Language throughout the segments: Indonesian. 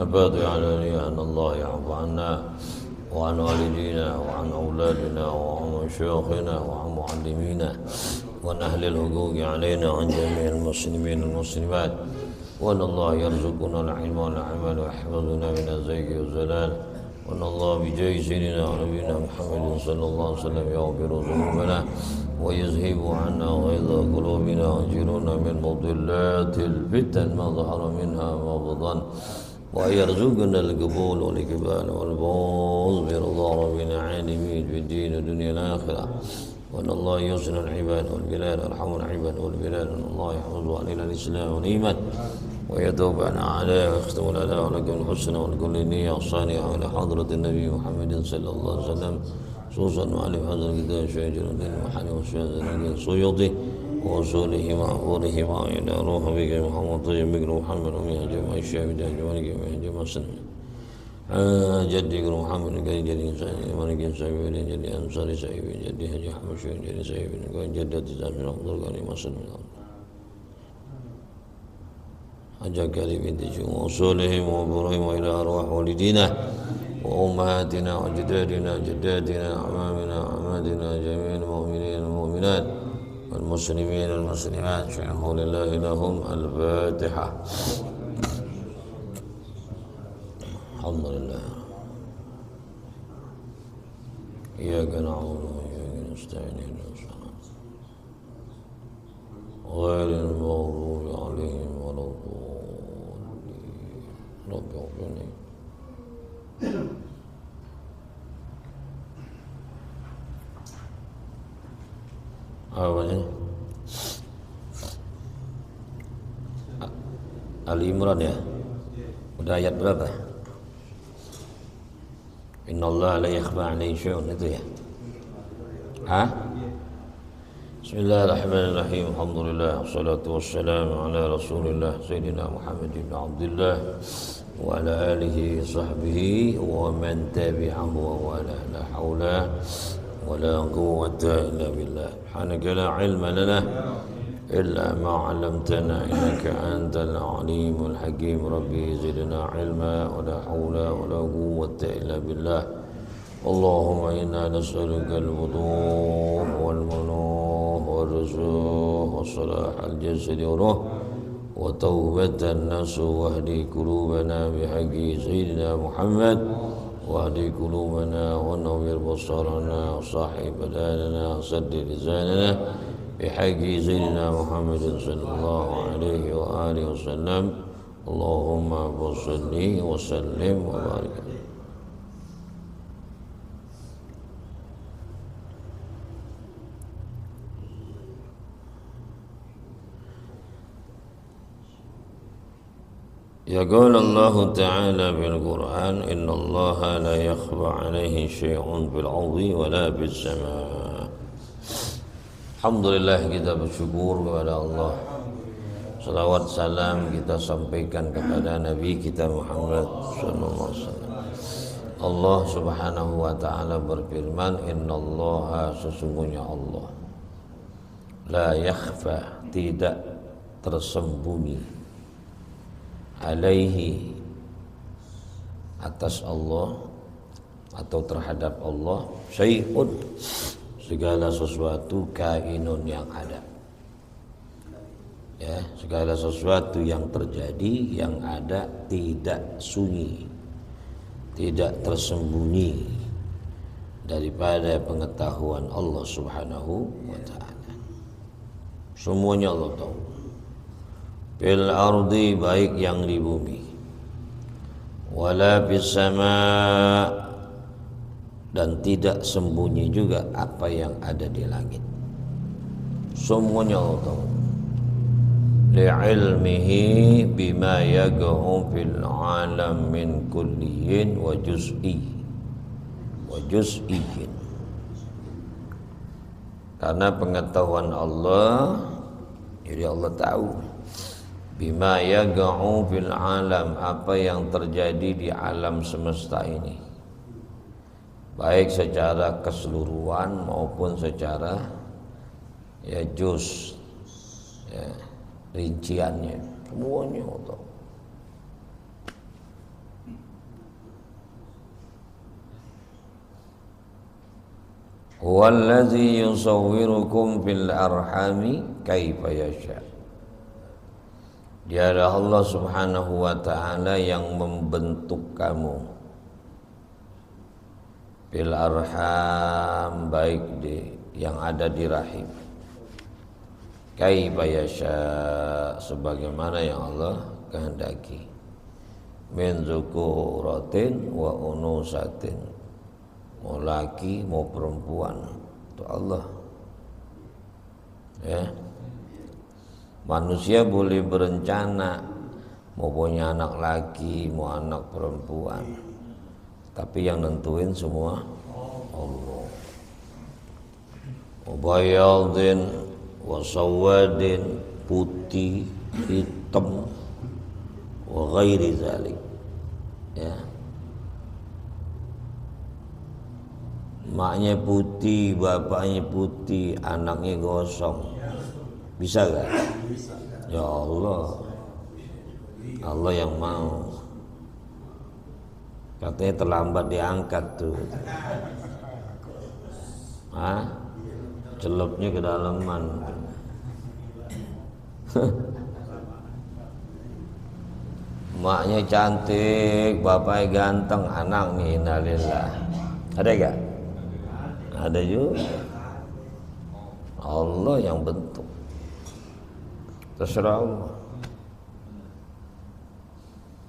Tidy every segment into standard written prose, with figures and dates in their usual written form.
الفاتحة على أن الله يعفو عنا وعن والدينا وعن أولادنا وعن مشايخنا وعن معلمينا وعن أهل الحقوق علينا وعن جميع المسلمين والمسلمات وأن الله يرزقنا العلم والعمل ويحفظنا من الزيغ والزلال وأن الله بجاه سيدنا ونبينا محمد صلى الله عليه وسلم يغفر ذنوبنا ويذهب عنا غيظ قلوبنا ويجرنا من مضلات الفتن ما ظهر منها وما بطن ويرزقنا القبول والإقبال والفوز برضا ربنا عالمين في الدين والدنيا والآخرة وأن الله يحسن العباد والبلاد ويرحم العباد والبلاد وأن الله يحفظ علينا الإسلام والإيمان ويتوب عليه ويختم لنا ولكم الحسنى ولكل نية صالحة إلى حضرة النبي محمد صلى الله عليه وسلم خصوصا معلم هذا الكتاب الشيخ جلال الدين المحلي والشيخ زين السيوطي وأصوله وأخوره وإلى روح بك محمد طيب بك محمد ومن جمع الشيخ بداية جمالك ومن جمع السلم جدك محمد كي جدي سعيد مالك سعيد بن جدي أنصار سعيد بن جدي حجي حمد شيخ جدي سعيد بن جدة تزام من أفضل كان مسلم حجا كريم بنت وأصولهم وأبوهم وإلى أرواح والدينا وأمهاتنا وجدادنا جداتنا أعمامنا وعماتنا جميع المؤمنين والمؤمنات والمسلمين والمسلمات شيخوا لله لهم الفاتحة. الحمد لله. إياك نعبد وإياك نستعين اهدنا الصراط غير المغضوب عليهم ولا الضالين. رب اغفر لي. Apa ini? Ali Imran ya? Udah ayat berapa? Innallaha la yakhfa 'alaihi syai'un itu ya? Hah? Bismillahirrahmanirrahim. Alhamdulillah wassalatu wassalamu ala Rasulillah Sayyidina Muhammad bin Abdullah wa ala alihi sahbihi wa man tabi'ahu wa la hawla ولا قوة إلا بالله سبحانك لا علم لنا إلا ما علمتنا إنك أنت العليم الحكيم ربي زدنا علما ولا حول ولا قوة إلا بالله اللهم إنا نسألك الوضوء والمنوح والرزق وصلاح الجسد والروح وتوبة النصوح واهدي قلوبنا بحق سيدنا محمد واهدي قلوبنا ونور بصرنا وصاحب بداننا وسدد لساننا بحق سيدنا محمد صلى الله عليه وآله وسلم اللهم صل وسلم وبارك. يقول الله تعالى في القرآن إن الله لا يخفى عليه شيء في الأرض ولا في السماء. Alhamdulillah kita bersyukur kepada Allah. Salawat salam kita sampaikan kepada Nabi kita Muhammad sallallahu alaihi wasallam. Allah Subhanahu wa taala berfirman innallaha sesungguhnya Allah la yakhfa tidak tersembunyi alaihi atas Allah atau terhadap Allah syai'un segala sesuatu kainun yang ada ya segala sesuatu yang terjadi yang ada tidak sunyi tidak tersembunyi daripada pengetahuan Allah Subhanahu wa taala semuanya Allah tahu fil ardi baik yang di bumi wala fis sama dan tidak sembunyi juga apa yang ada di langit semuanya Allah tahu li'ilmihi bima yaqa'u fil alam min kulliyin wa juz'iyyin karena pengetahuan Allah jadi Allah tahu bima yaqa'u fil alam apa yang terjadi di alam semesta ini baik secara keseluruhan maupun secara ya juz ya rinciannya semuanya Allah. Huwallazi yusawwirukum fil arhami kaifa yasha. Dia adalah Allah Subhanahu wa taala yang membentuk kamu fil arham, baik di yang ada di rahim, kaifa yasha, sebagaimana yang Allah kehendaki, min dzukuratin wa unusatin, mau laki mau perempuan, itu Allah ya. Manusia boleh berencana mau punya anak laki mau anak perempuan, tapi yang nentuin semua Allah. Bayadin wa sawadin, putih hitam wa ghairi zalik ya. Maknya putih, bapaknya putih, anaknya gosong, bisa gak? Ya Allah, Allah yang mau. Katanya terlambat diangkat tuh. Hah? Celupnya kedalaman. Maknya cantik, bapaknya ganteng, anaknya innalillah. Ada gak? Ada juga. Allah yang bentuk. Terserah Allah.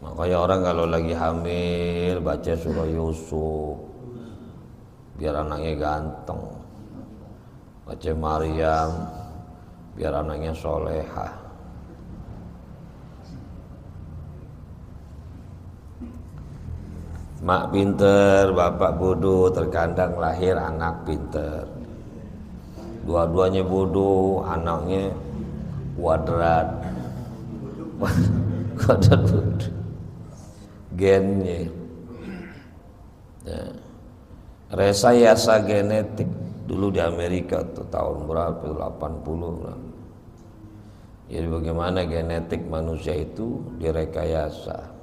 Makanya orang kalau lagi hamil baca surah Yusuf biar anaknya ganteng, baca Maryam biar anaknya solehah. Mak pinter, bapak bodoh, terkadang lahir anak pinter. Dua-duanya bodoh, anaknya kuadrat. Kuadrat bodoh. Gennya. Ya. Rekayasa genetik dulu di Amerika tuh tahun berapa? 80. Jadi bagaimana genetik manusia itu direkayasa.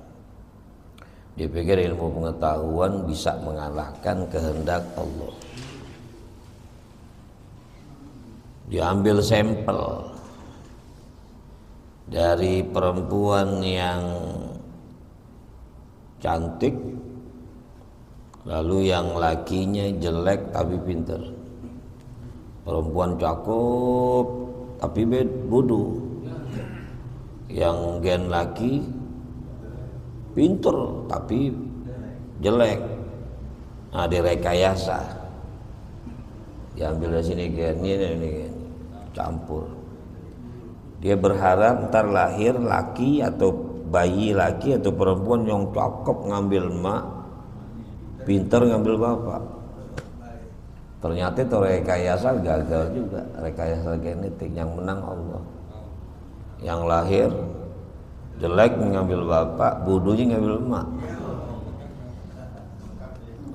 Dia pikir ilmu pengetahuan bisa mengalahkan kehendak Allah. Diambil sampel dari perempuan yang cantik, lalu yang lakinya jelek tapi pinter. Perempuan cakep tapi bodoh. Yang gen laki pinter tapi jelek. Nah, direkayasa. Diambil dari sini gennya ini campur. Dia berharap ntar lahir laki atau bayi laki atau perempuan yang cakep ngambil emak, pinter ngambil bapak. Ternyata itu rekayasa gagal juga, rekayasa genetik. Yang menang Allah. Yang lahir jelek mengambil bapak, bodohnya ngambil emak.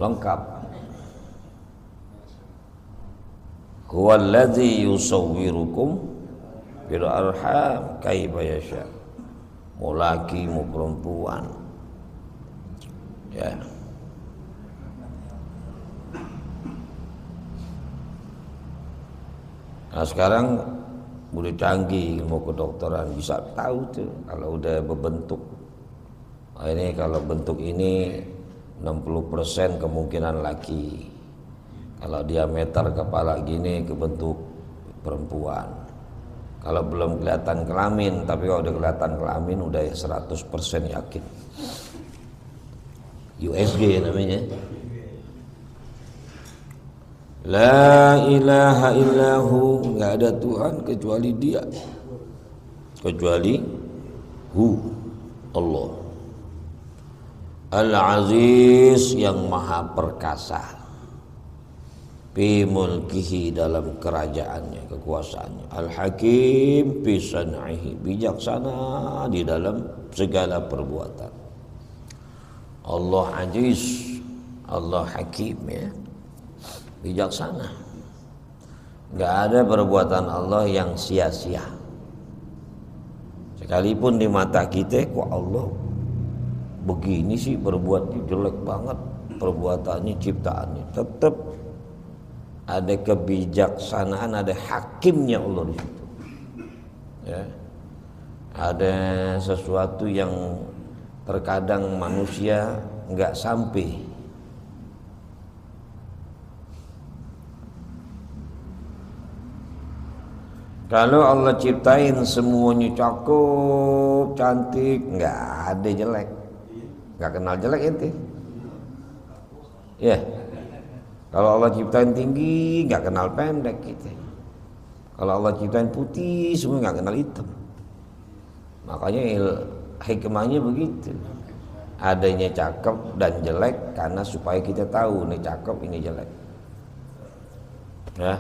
Lengkap. Huwallazi yusawwirukum fil arham kaifa yasha. Mau laki mau perempuan. Ya. Nah sekarang udah canggih ilmu kedokteran, bisa tahu tuh kalau udah berbentuk. Nah, ini kalau bentuk ini 60% kemungkinan laki. Kalau diameter kepala gini kebentuk perempuan. Kalau belum kelihatan kelamin, tapi kalau udah kelihatan kelamin udah 100% yakin. USG namanya. La ilaha illahu, nggak ada Tuhan kecuali Dia, kecuali Allah. Al-Aziz, yang maha perkasa, fi mulkihi, dalam kerajaannya, kekuasaannya. Al-Hakim fi san'ihi, bijaksana di dalam segala perbuatan. Allah Aziz, Allah Hakim, ya, bijaksana. Enggak ada perbuatan Allah yang sia-sia. Sekalipun di mata kita, kok Allah begini sih, berbuatnya jelek banget, perbuatannya, ciptaannya, tetap ada kebijaksanaan, ada hakimnya Allah di situ. Ya. Ada sesuatu yang terkadang manusia nggak sampai. Kalau Allah ciptain semuanya cakep, cantik, nggak ada jelek, nggak kenal jelek ente. Ya, kalau Allah ciptain tinggi, nggak kenal pendek kita. Kalau Allah ciptain putih, semua nggak kenal hitam. Makanya hikmahnya begitu. Adanya cakep dan jelek karena supaya kita tahu ini cakep, ini jelek. Ya.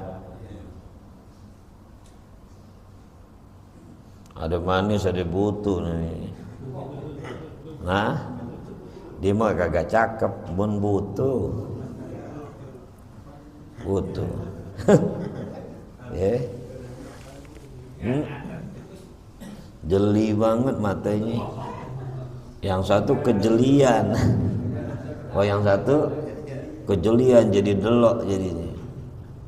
Ada manis, ada butuh nih. Nah, dia mah kagak cakep, pun butuh. Butuh. Ya. Jeli banget matanya. Yang satu kejelian. Oh, yang satu kejelian jadi delok jadinya.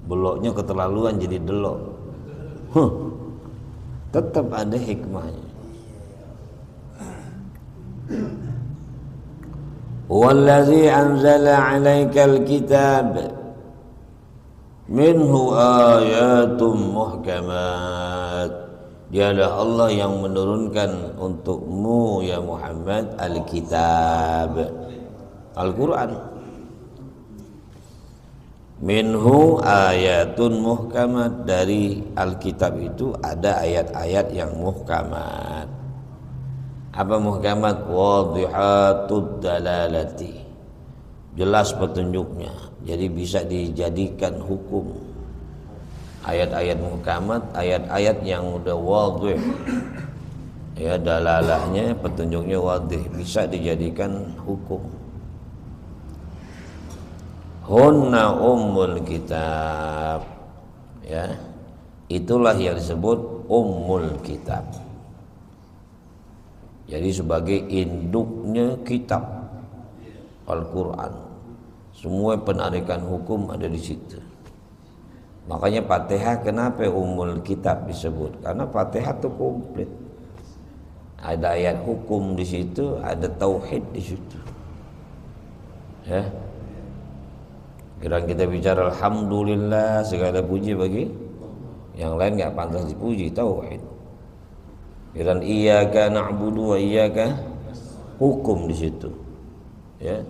Beloknya keterlaluan jadi delok. Tetap ada hikmahnya. Wallazi anzala 'alaikal kitab minhu ayatun muhkamat. Dialah Allah yang menurunkan untukmu ya Muhammad al-kitab, Al-Quran. Minhu ayatun muhkamat, dari Alkitab itu ada ayat-ayat yang muhkamat. Apa muhkamat? Wadihatud dalalati, jelas petunjuknya, jadi bisa dijadikan hukum. Ayat-ayat muhkamat, ayat-ayat yang udah wadih, ya dalalahnya, petunjuknya wadih, bisa dijadikan hukum. Hunna ummul kitab, ya, itulah yang disebut ummul kitab. Jadi sebagai induknya kitab Al-Quran, semua penarikan hukum ada di situ. Makanya Fatihah kenapa ummul kitab disebut? Karena Fatihah itu komplit. Ada ayat hukum di situ, ada tauhid di situ. Ya. Kira kita bicara alhamdulillah, segala puji bagi yang lain nggak pantas dipuji, tauhid. Kira iyyaka na'budu wa iyyaka, hukum di situ. Ya.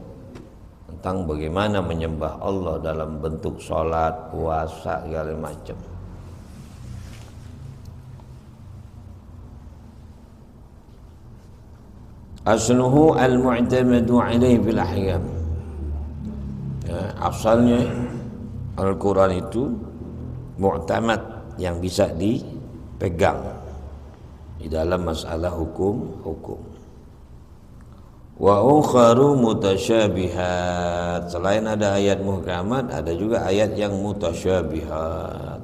Tentang bagaimana menyembah Allah dalam bentuk sholat, puasa, segala macam. Asluhu al-mu'tamadu alaihi bil ahyam. Ya, asalnya Al-Quran itu mu'tamad, yang bisa dipegang di dalam masalah hukum. Wa ukharu mutasyabihat, selain ada ayat muhkamat, ada juga ayat yang mutasyabihat.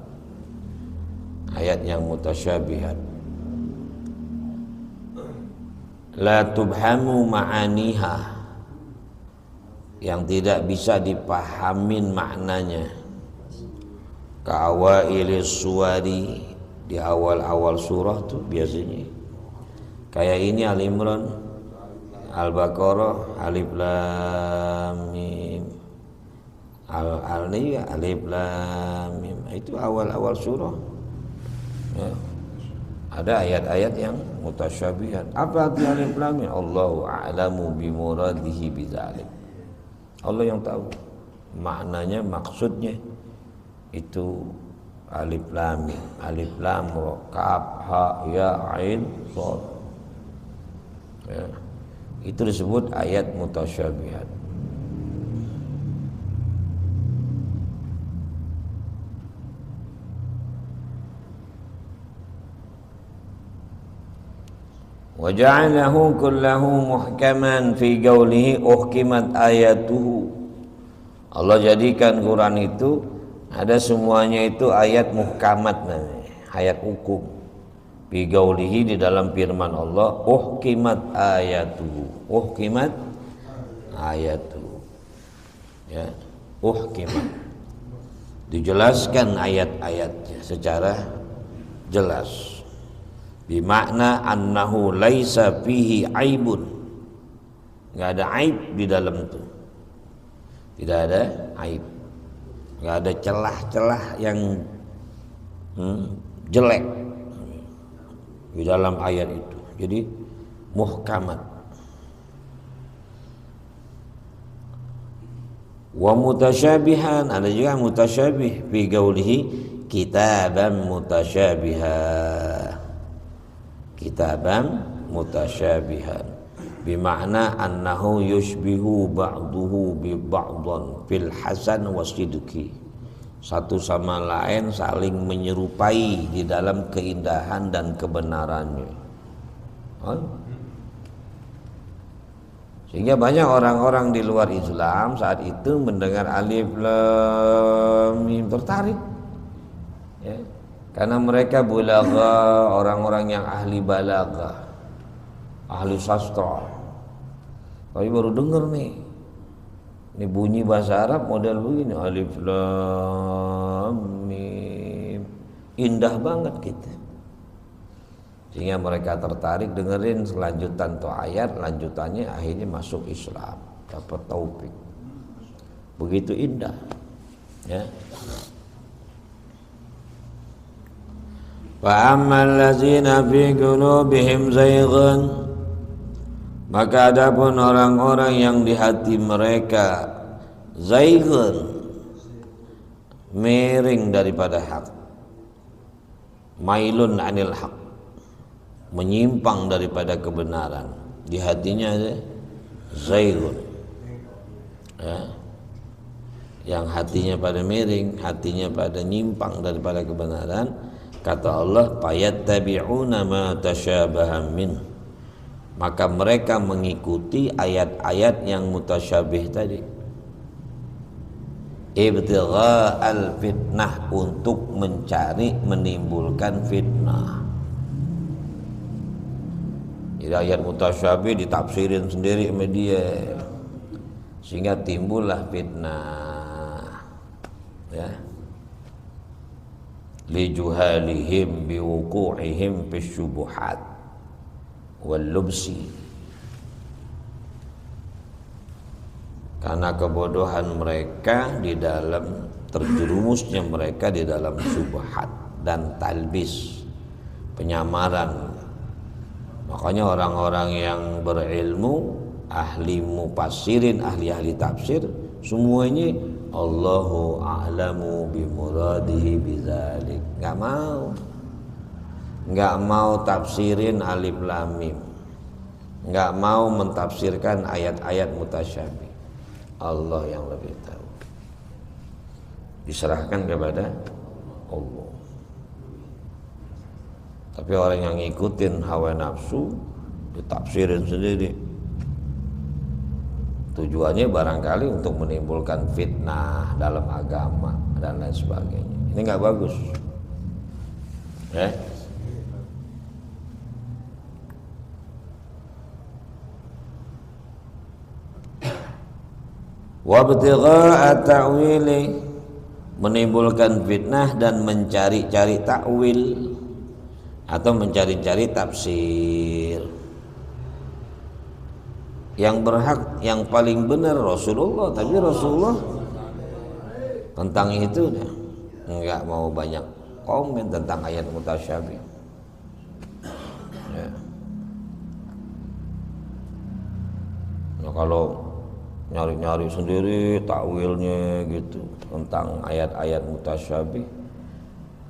Ayat yang mutasyabihat la tubhamu ma'aniha, yang tidak bisa dipahamin maknanya. Ka'awailis suwari, di awal-awal surah tuh biasanya kayak ini Al-Imran, Al-Baqarah, Alif Lam Mim, Alif Lam Mim, itu awal-awal surah. Ya. Ada ayat-ayat yang mutasyabihat. Apa arti Alif Lam Mim? Allahu a'lamu bimuradihi bidzalik. Allah yang tahu maknanya, maksudnya. Itu Alif Lam Mim, Alif Lam Ra, Kaf, Ha, Ya, Ain, Shad. Ya. Itu disebut ayat mutasyabihat. Wa ja'alahu kullahu muhkaman fi qawlihi uhkimat ayatuhu. Allah jadikan Quran itu ada semuanya itu ayat muhkamat, ayat hukum. Fi qawlihi, di dalam firman Allah, uhkimat ayatuhu. Uhkimat ayatuhu. Ya, uhkimat. dijelaskan ayat-ayatnya secara jelas. Bimakna annahu laisa fihi aibun, nggak ada aib di dalam itu, tidak ada aib, nggak ada celah-celah yang jelek di dalam ayat itu. Jadi muhkamat. Wa mutasyabihan, ada juga mutasyabih fi qaulihi kitaban mutasyabiha, kitaban mutasyabihan bimakna annahu yushbihu ba'duhu bi ba'dhan fil hasan wasidqi, satu sama lain saling menyerupai di dalam keindahan dan kebenarannya. Sehingga banyak orang-orang di luar Islam saat itu mendengar alif lam mim tertarik, ya, karena mereka balagha, orang-orang yang ahli balagha, ahli sastra. Tapi baru dengar nih, ini bunyi bahasa Arab model begini, alif lam mim, indah banget gitu. Sehingga mereka tertarik dengerin selanjutan tuh ayat, lanjutannya akhirnya masuk Islam, dapat taufik. Begitu indah, ya. Fa ammal ladzina fi qulubihim zayghun, maka adapun orang-orang yang di hati mereka zayghun, miring daripada hak, mailun anil haq, menyimpang daripada kebenaran, di hatinya ada zayghun, ya, yang hatinya pada miring, hatinya pada nyimpang daripada kebenaran. Kata Allah, fayattabi'una ma tasyabaha min, maka mereka mengikuti ayat-ayat yang mutasyabih tadi, ibtigha'al fitnah, untuk mencari menimbulkan fitnah. Jadi ayat mutasyabih ditafsirin sendiri sama dia, sehingga timbullah fitnah, ya, lijuhalihim biwuqu'ihim fisyubuhat wal lubsi, karena kebodohan mereka di dalam, terjerumusnya mereka di dalam syubhat dan talbis, penyamaran. Makanya orang-orang yang berilmu, ahli mufassirin, ahli-ahli tafsir, semuanya Allahu a'lamu bimuradihi bidzalik, nggak mau tafsirin alif lam mim, nggak mau mentafsirkan ayat-ayat mutasyabih. Allah yang lebih tahu, diserahkan kepada Allah. Tapi orang yang ngikutin hawa nafsu, ditafsirin sendiri, tujuannya barangkali untuk menimbulkan fitnah dalam agama dan lain sebagainya. Ini nggak bagus, ya. Wabtigha'a ta'wili, menimbulkan fitnah dan mencari-cari takwil atau mencari-cari tafsir. Yang berhak, yang paling benar Rasulullah, tapi Rasulullah tentang itu enggak mau banyak komen tentang ayat mutasyabih, ya. Nah, kalau nyari-nyari sendiri takwilnya gitu tentang ayat-ayat mutasyabih,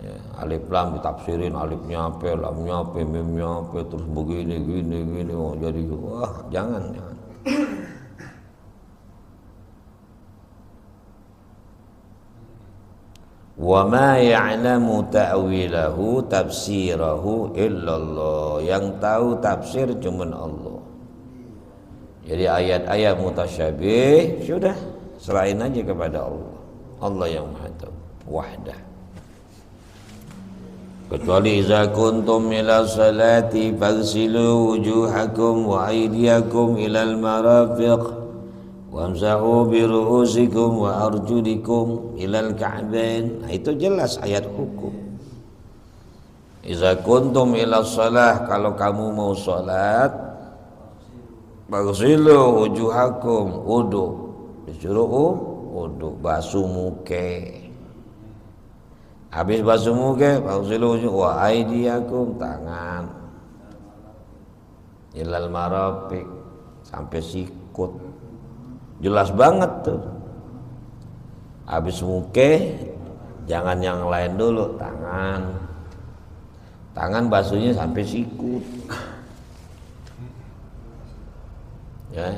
ya, alif lam ditafsirin, alifnya apa, lamnya apa, mimnya apa, terus begini gini, oh, jadi wah, jangan. Wa ma ya'lamu ta'wilahu tafsirahu illallah, yang tahu tafsir cuma Allah. Jadi ayat-ayat mutasyabih sudah selain aja kepada Allah. Allah yang Maha Tahu, wahdah. Kecuali iza kuntum ila salati faghsilu wujuhakum wa aydiyakum ilal marafiq wamsahu bi ru'usikum wa arjulikum ilal ka'bain. Nah, itu jelas ayat hukum. Iza kuntum ila shalah, kalau kamu mau salat, bagsilu wujuhakum, wudu, disuruh wudu, basuh muka. Habis basuh muka, bagsilu wujuh wa aydiyakum, tangan, ilal marafiq, sampai sikut. Jelas banget tuh. Habis muka, jangan yang lain dulu, tangan basuhnya sampai sikut. Ya,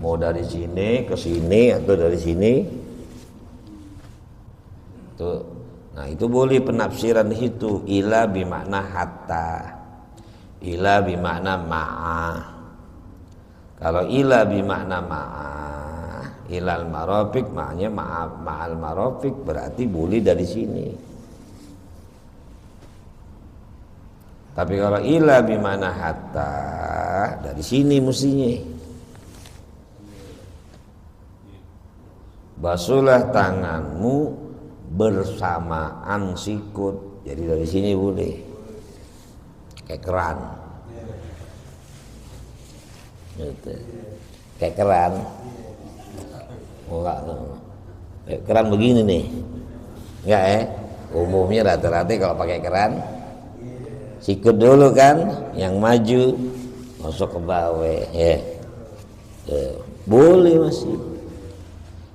mau dari sini ke sini atau dari sini tuh. Nah, itu boleh penafsiran di situ. Ila bimakna hatta, ila bimakna ma'a. Kalau ila bimakna ma'a, ilal marafiq, maknanya ma'al marafiq, berarti boleh dari sini. Tapi kalau ila bimana hatta, dari sini mestinya. Basuhlah tanganmu bersamaan sikut. Jadi dari sini boleh. Kayak keran. Gitu. Kayak keran. Enggak. Kayak keran begini nih. Enggak ya? Umumnya rata-rata kalau pakai keran, sikut dulu kan, yang maju masuk ke bawah, ya. Boleh masih,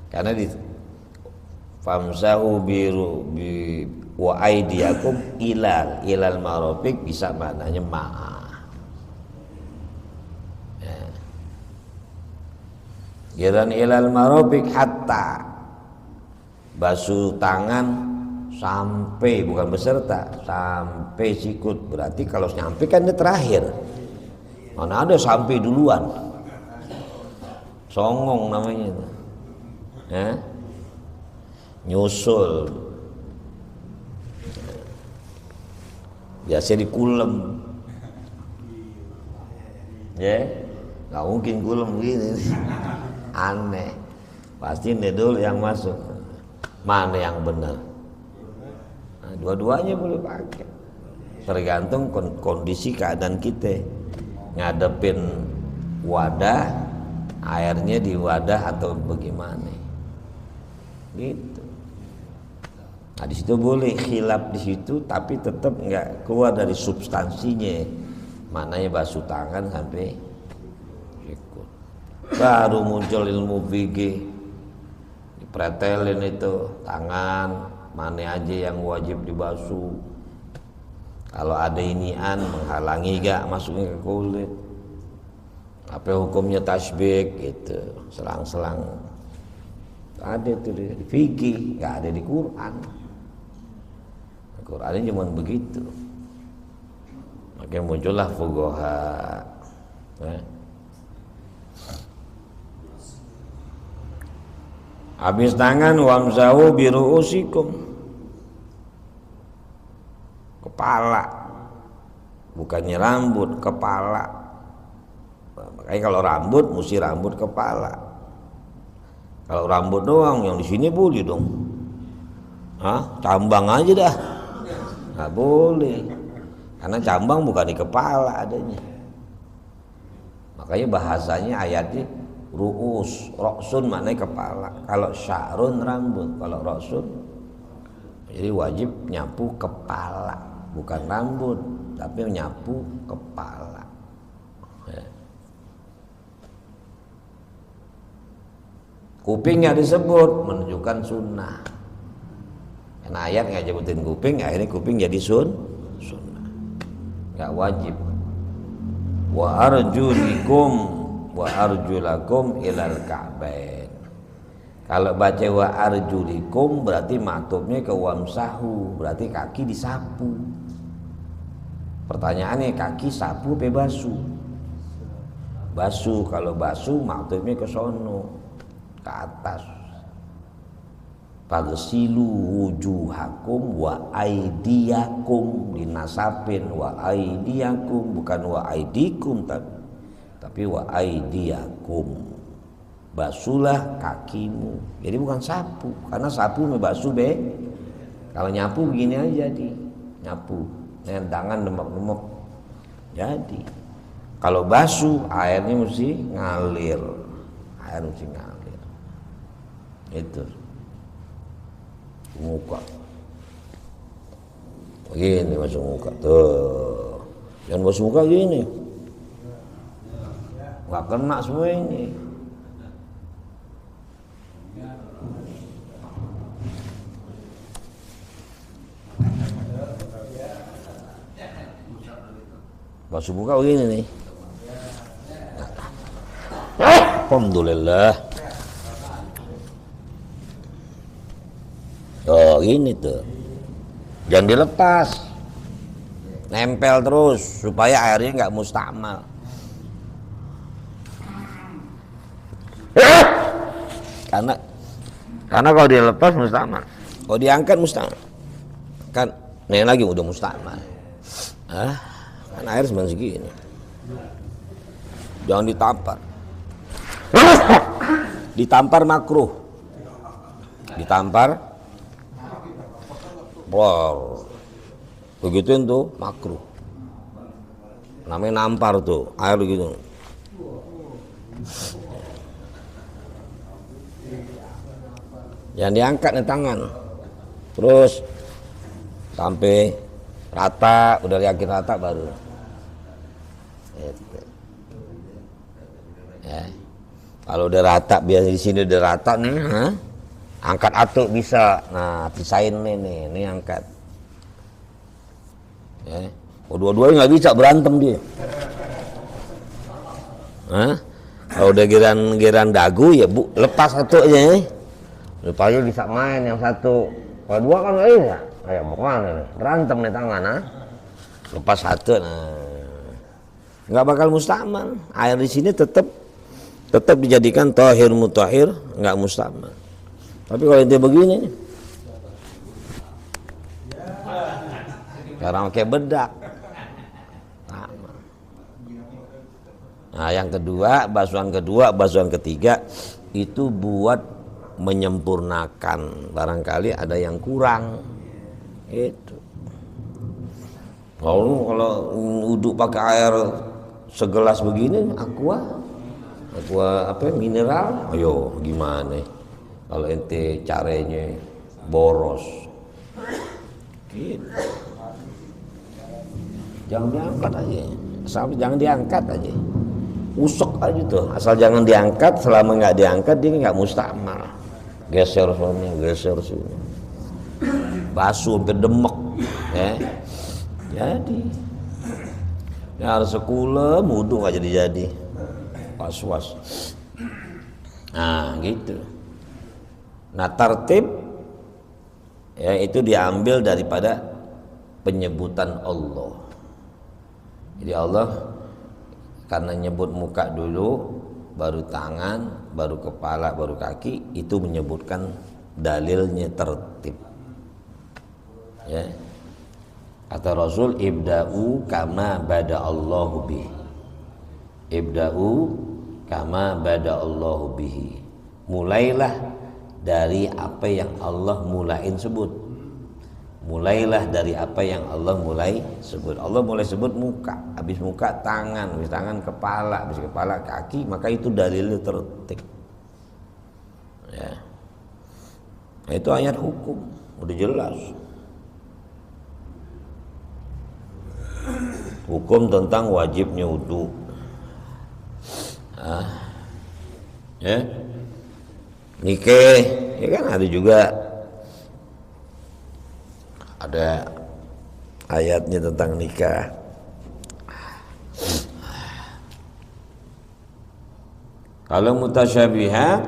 karena di famsahu biru bi wa aidiakum ilal marafiq bisa maknanya ma'a. Giran ilal marafiq hatta, basuh tangan sampai, bukan beserta, sampai sikut. Berarti kalau nyampe kan dia terakhir. Mana ada sampai duluan, songong namanya itu. Ya? Nyusul, biasa dikulem, ya, nggak mungkin kulem begini, aneh. Pasti ini dulu yang masuk. Mana yang benar? Nah, dua-duanya boleh pakai, tergantung kondisi keadaan kita. Ngadepin wadah, airnya di wadah atau bagaimana, gitu. Nah, di situ boleh khilaf di situ, tapi tetap nggak keluar dari substansinya. Maknanya basuh tangan sampai sikut. Baru muncul ilmu fikih, dipretelin itu tangan mana aja yang wajib dibasuh. Kalau ada inian menghalangi gak masuknya ke kulit. Apa hukumnya tasbih gitu, selang-selang. Ada itu di fikih, nggak ada di Quran. Qurannya cuma begitu. Makanya muncullah fuqaha. Habis tangan wamsahu bi ru'usikum, kepala, bukannya rambut, kepala. Makanya kalau rambut mesti rambut kepala. Kalau rambut doang yang di sini boleh dong. Cambang aja dah. Nggak boleh. Karena cambang bukan di kepala adanya. Makanya bahasanya ayatnya ru'us, roksun maknanya kepala. Kalau sya'run rambut, kalau roksun jadi wajib nyapu kepala, bukan rambut, tapi nyapu kepala. Ya. Kuping nggak disebut, menunjukkan sunnah. Karena ayat nggak nyebutin kuping, akhirnya kuping jadi sunnah, nggak wajib. Wa arjulikum wa arjulakum ilal ka'bain. Kalau baca wa arjulikum berarti maktubnya ke wamsahu, berarti kaki disapu. Pertanyaannya, kaki sapu apa basuh? Basuh. Kalau basuh maktubnya ke sono, ke atas. Fagsilu wujuhakum wa aidiyakum, dinasapin wa aidiyakum, bukan wa aidikum tapi wa aidiyakum, basuhlah kakimu. Jadi bukan sapu, karena sapu membasuh be. Kalau nyapu begini aja jadi nyapu dengan tangan lemak-lemak. Jadi kalau basuh airnya mesti ngalir, air mesti ngalir. Itu muka. Begini masuk muka tuh. Jangan basuh muka gini. Nggak kena semua ini. Basuh muka begini nih. Alhamdulillah. Oh gini tuh. Jangan dilepas. Nempel terus supaya airnya nggak mustakmal. Karena kalau dilepas mustakmal. Kalau diangkat mustakmal. Kan nih lagi udah mustakmal. Kan air sebenarnya segini. Jangan ditampar. Ditampar makruh. Ditampar begituin tuh makruh. Namanya nampar tuh, air begitu. Jangan diangkat nih tangan. Terus sampai rata, udah yakin rata baru. Gitu. Ya. Kalau udah rata, biasa di sini udah rata nih, angkat atuk bisa. Nah, pisahin nih angkat. Ya. Dua-duanya nggak bisa, berantem dia. Kalau udah giran dagu ya bu, lepas satu aja ya. Lepas aja bisa main yang satu. Kalau dua kan nggak bisa. Ayo mau kemana nih? Berantem nih tangan, lepas satu, nggak bakal mustakmal. Air di sini tetap dijadikan tahir mutahhir, nggak mustakmal. Tapi kalau itu begini nih, sekarang pakai bedak. Nah, yang kedua, basuhan ketiga itu buat menyempurnakan. Barangkali ada yang kurang. Itu. Kalau wudhu pakai air segelas begini, aqua apa mineral, ayo gimana? Kalau ente caranya boros, gitu. Jangan diangkat aja, jangan diangkat aja, usuk aja tuh, asal jangan diangkat. Selama nggak diangkat dia nggak mustakmal. Geser sini, basuh sampai demek, ya. Jadi ya harus sekulem wudhu nggak jadi was-was. Nah gitu. Nah tertib ya itu diambil daripada penyebutan Allah. Jadi Allah karena nyebut muka dulu, baru tangan, baru kepala, baru kaki, itu menyebutkan dalilnya tertib. Ya. Kata Rasul, ibda'u kama bada Allahu bihi. Ibda'u kama bada Allahu bihi. Mulailah dari apa yang Allah mulain sebut. Mulailah dari apa yang Allah mulai sebut. Allah mulai sebut muka, habis muka tangan, habis tangan kepala, habis kepala kaki, maka itu dalilnya tertib. Ya. Nah, itu ayat hukum, udah jelas. Hukum tentang wajibnya wudu. Ya. Nikah, ya kan ada juga ada ayatnya tentang nikah. Kalau mutasyabihat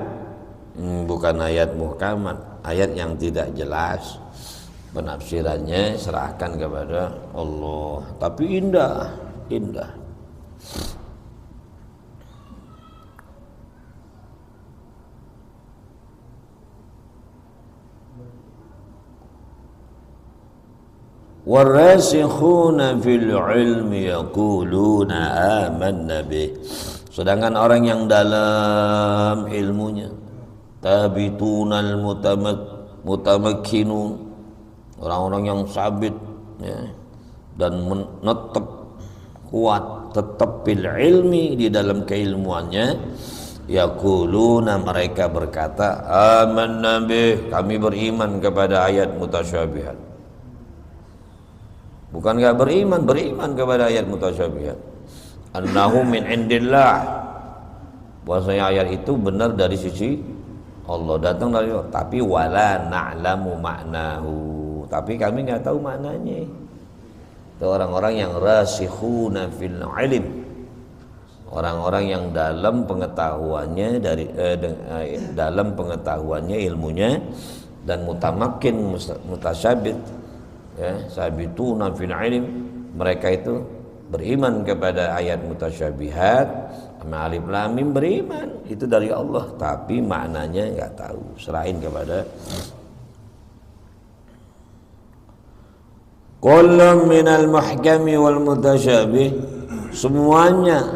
bukan ayat muhkamat, ayat yang tidak jelas, penafsirannya serahkan kepada Allah. Tapi indah. والراسخون في العلم يقولون آمنا به Sedangkan orang yang dalam ilmunya, tabitunal mutamakkinun, orang-orang yang sabit ya, dan menetap kuat tetap bil ilmi di dalam keilmuannya, yaquluna mereka berkata amanna bih, kami beriman kepada ayat mutasyabihat. Bukan enggak beriman, beriman kepada ayat mutasyabihat. Annahu min indillah, bahwasanya ayat itu benar dari sisi Allah, datang dari Allah. Tapi wala na'lamu ma'nahu, tapi kami enggak tahu maknanya. Itu orang-orang yang rasikhuna fil ilm, orang-orang yang dalam pengetahuannya dalam pengetahuannya ilmunya, dan mutamakkin mutasyabit ya, sabituna fil ilm, mereka itu beriman kepada ayat mutasyabihat. Alif lam mim beriman itu dari Allah, tapi maknanya enggak tahu, serahin kepada kullu minal muhkami wal mutasyabih, semuanya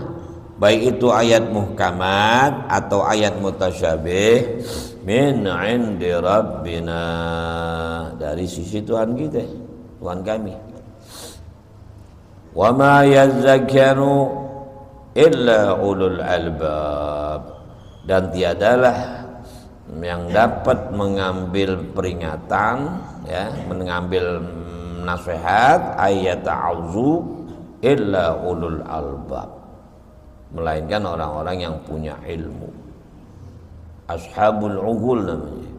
baik itu ayat muhkamat atau ayat mutasyabih, min indi rabbina, dari sisi Tuhan kita, Tuhan kami. Wa ma yazakkaru illa ulul albab, dan tiadalah yang dapat mengambil peringatan ya, mengambil nasihat ayat ta'awzu illa ulul albab, melainkan orang-orang yang punya ilmu. Ashabul ughul namanya.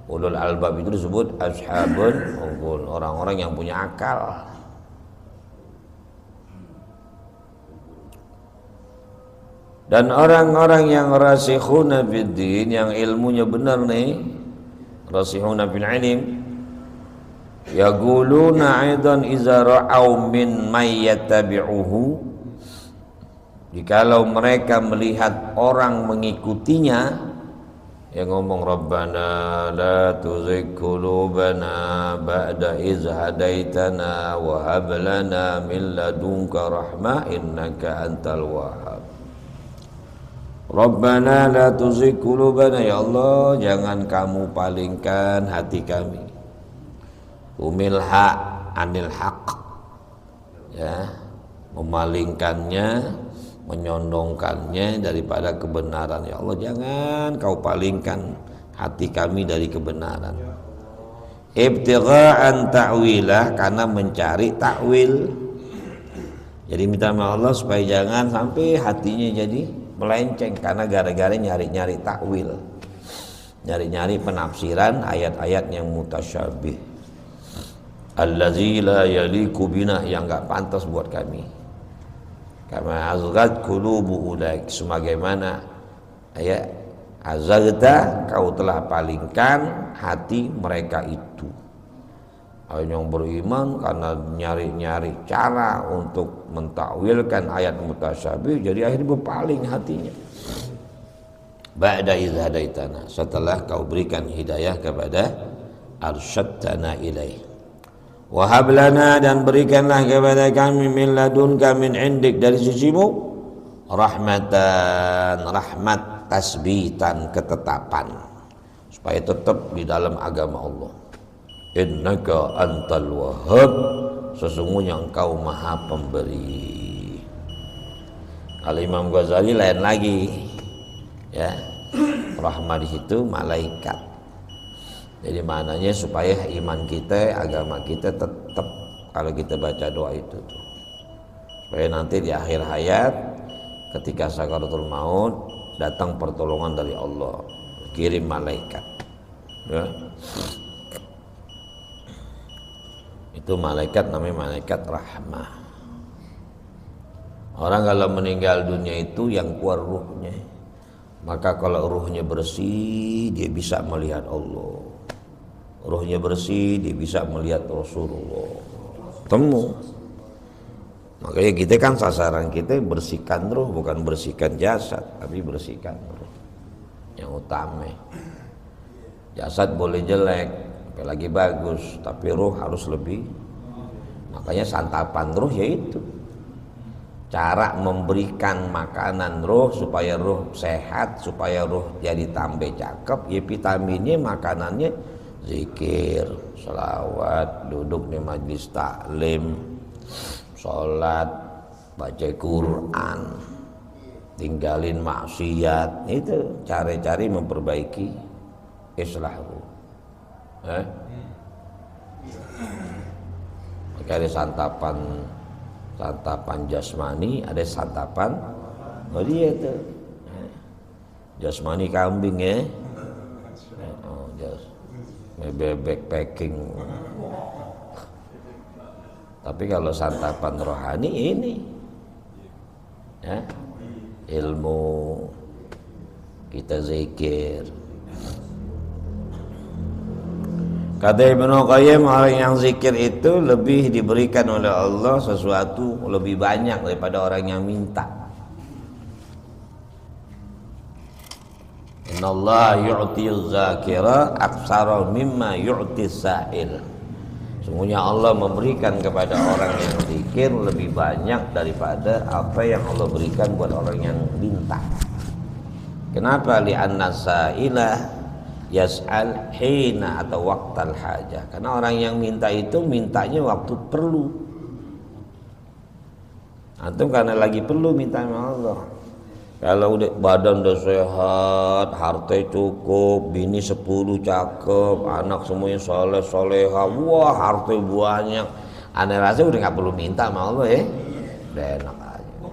Ulul albab itu disebut ashabul ughul, orang-orang yang punya akal. Dan orang-orang yang rasikhuna fid din, yang ilmunya benar nih, rasikhuna fil ilm, yaquluna aidan iza ra'au min may yattabi'uhu, jikalau mereka melihat orang mengikutinya, yang ngomong rabbana la tuzigh qulubana ba'da iz hadaitana wa hab lana min ladunka rahmah innaka antal wahhab. Rabbana la tuzigh qulubana, ya Allah jangan kamu palingkan hati kami, umil haq anil haq ya, memalingkannya, menyondongkannya daripada kebenaran. Ya Allah jangan kau palingkan hati kami dari kebenaran. Ibtigha'an ta'wilah, karena mencari takwil. Jadi minta sama Allah supaya jangan sampai hatinya jadi melenceng, karena gara-gara nyari-nyari takwil, nyari-nyari penafsiran ayat-ayat yang mutasyabih, allazi la yaliku bina, yang enggak pantas buat kami. Kama azghat qulubu ulaik, sebagaimana ya azagta, kau telah palingkan hati mereka itu. Yang beriman karena nyari-nyari cara untuk mentakwilkan ayat mutasyabih, jadi akhirnya berpaling hatinya. Ba'da idz hadaitana, setelah kau berikan hidayah kepada, arsyadtana ilaih. Wa hab lana, dan berikanlah kepada kami min ladunka min indik, dari sisimu, rahmatan, rahmat, tasbitan, ketetapan, supaya tetap di dalam agama Allah. Innaka antal wahhab, sesungguhnya engkau maha pemberi. Kalau Imam Ghazali lain lagi ya, rahmat di situ malaikat. Jadi maknanya supaya iman kita, agama kita tetap kalau kita baca doa itu tuh, supaya nanti di akhir hayat ketika sakaratul maut datang pertolongan dari Allah, kirim malaikat ya. Itu malaikat namanya malaikat rahmah. Orang kalau meninggal dunia itu yang keluar ruhnya, maka kalau ruhnya bersih dia bisa melihat Allah, ruhnya bersih dia bisa melihat Rasulullah, temu. Makanya kita kan sasaran kita bersihkan ruh, bukan bersihkan jasad, tapi bersihkan ruh yang utama. Jasad boleh jelek, lagi bagus, tapi ruh harus lebih. Makanya santapan ruh yaitu cara memberikan makanan ruh supaya ruh sehat, supaya ruh jadi tambah cakep, ya vitaminnya makanannya zikir, selawat, duduk di majlis taklim, sholat, baca Quran, tinggalin maksiat. Itu cari-cari memperbaiki islah ruh. Maka ada santapan jasmani, ada santapan dia itu jasmani kambing ya, bebek packing. Tapi kalau santapan rohani ini ya, ilmu, kita zikir. Kata Ibnu Qayyim, orang yang zikir itu lebih diberikan oleh Allah sesuatu lebih banyak daripada orang yang minta. Innallaha yu'tiz zakira aktsara mimma yu'tis sa'il. Sungguhnya Allah memberikan kepada orang yang zikir lebih banyak daripada apa yang Allah berikan buat orang yang minta. Kenapa? Li'anna sa'ilah yas'al hina atau waqtal hajah. Karena orang yang minta itu mintanya waktu perlu. Antum karena lagi perlu minta sama Allah. Kalau udah badan udah sehat, harta cukup, bini 10 cakep, anak semuanya soleh soleha, wah harta banyak, aneh rasa udah nggak perlu minta sama Allah ya, udah enak aja.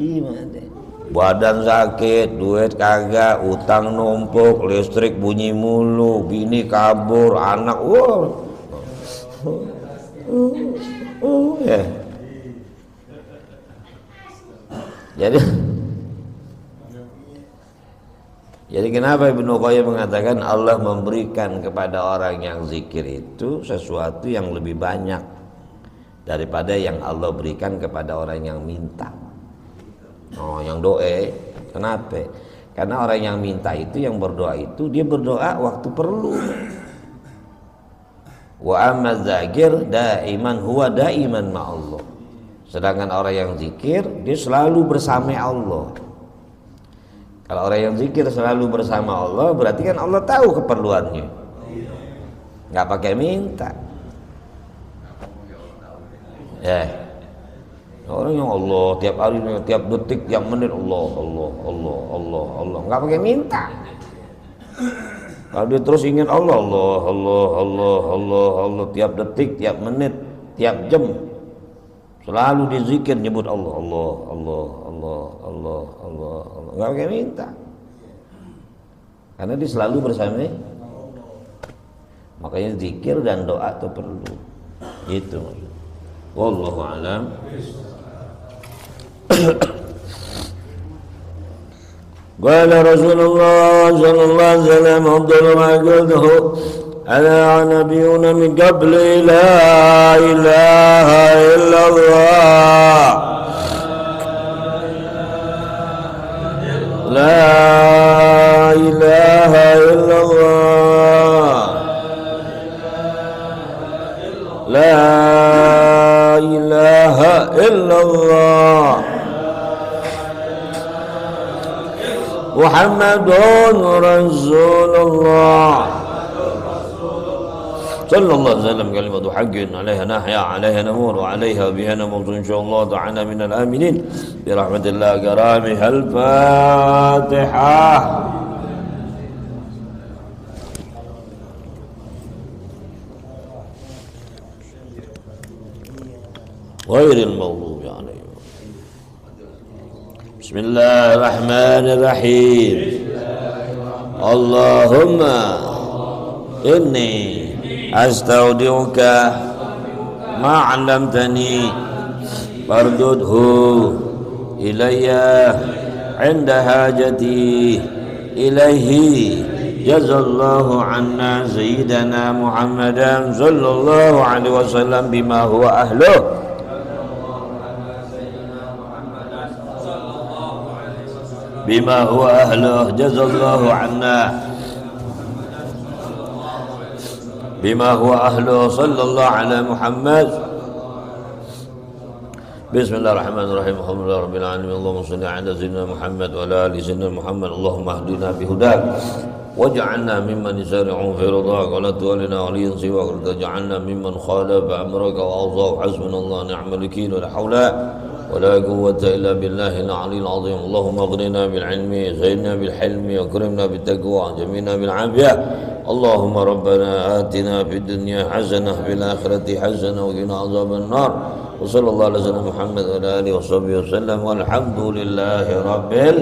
Gimana? Badan sakit, duit kagak, utang numpuk, listrik bunyi mulu, bini kabur, anak ya. Jadi kenapa Ibnu Qayyim mengatakan Allah memberikan kepada orang yang zikir itu sesuatu yang lebih banyak daripada yang Allah berikan kepada orang yang minta. Oh, yang doa. Kenapa? Karena orang yang minta itu, yang berdoa itu, dia berdoa waktu perlu. Wa amma dzakir daiman huwa daiman ma'allah. Sedangkan orang yang zikir, dia selalu bersama Allah. Kalau orang yang zikir selalu bersama Allah, berarti kan Allah tahu keperluannya. Nggak pakai minta. Orang yang Allah tiap hari, tiap detik, tiap menit Allah, nggak pakai minta. Kalau dia terus ingat Allah tiap detik, tiap menit, tiap jam, selalu dizikir nyebut Allah, nggak pakai minta. Karena dia selalu bersama. Makanya zikir dan doa itu perlu. Itu. Wallahu a'lam. Qala Rasulullah sallallahu alaihi wasallam afdalu ma qultuhu ana nabiyyuna min qabli la ilaha illallah la ilaha illallah la ilaha illallah Muhammadun Rasulullah sallallahu alaihi wasallam kalimatu haqqin 'alaiha nahya 'alaiha namur wa 'alaiha biha namut insyaallah ta'ala minal aminin bi rahmatillah karamih al-Fatihah. Ghairil maghdubi 'alaihim. Bismillahirrahmanirrahim. Allahumma inni astaudi'uka ma 'allamtani fardudhu ilayya 'inda hajati ilaihi jazallahu 'anna sayyidana Muhammadan sallallahu alaihi wasallam bima huwa ahluh bima huwa ahluh jazallahu anna bima huwa ahluh sallallahu ala Muhammad Bismillahirrahmanirrahim. Alhamdulillahirabbil alamin. Allahumma shalli ala sayyidina Muhammad wa ala ali sayyidina Muhammad. Allahumma hdina bihudak waj'alna mimman yusari'u fi ridhak wa la tuwallina waliyan siwak wa taj'alna mimman khalafa amraka wa awzaq. Hasbunallahu wa ni'mal wakeel. La haula wa la quwwata illa billahil aliyyil azim. Allahumma aghnina bil ilmi, zayyinna bil hilmi, wa akrimna bit taqwa, jamilna bil afiyah. Allahumma rabbana atina fid dunya hasanah fil akhirati hasanah wa qina adzaban nar. Wa sallallahu ala sayyidina Muhammad wa ala alihi wa sahbihi wasallam walhamdulillahi rabbil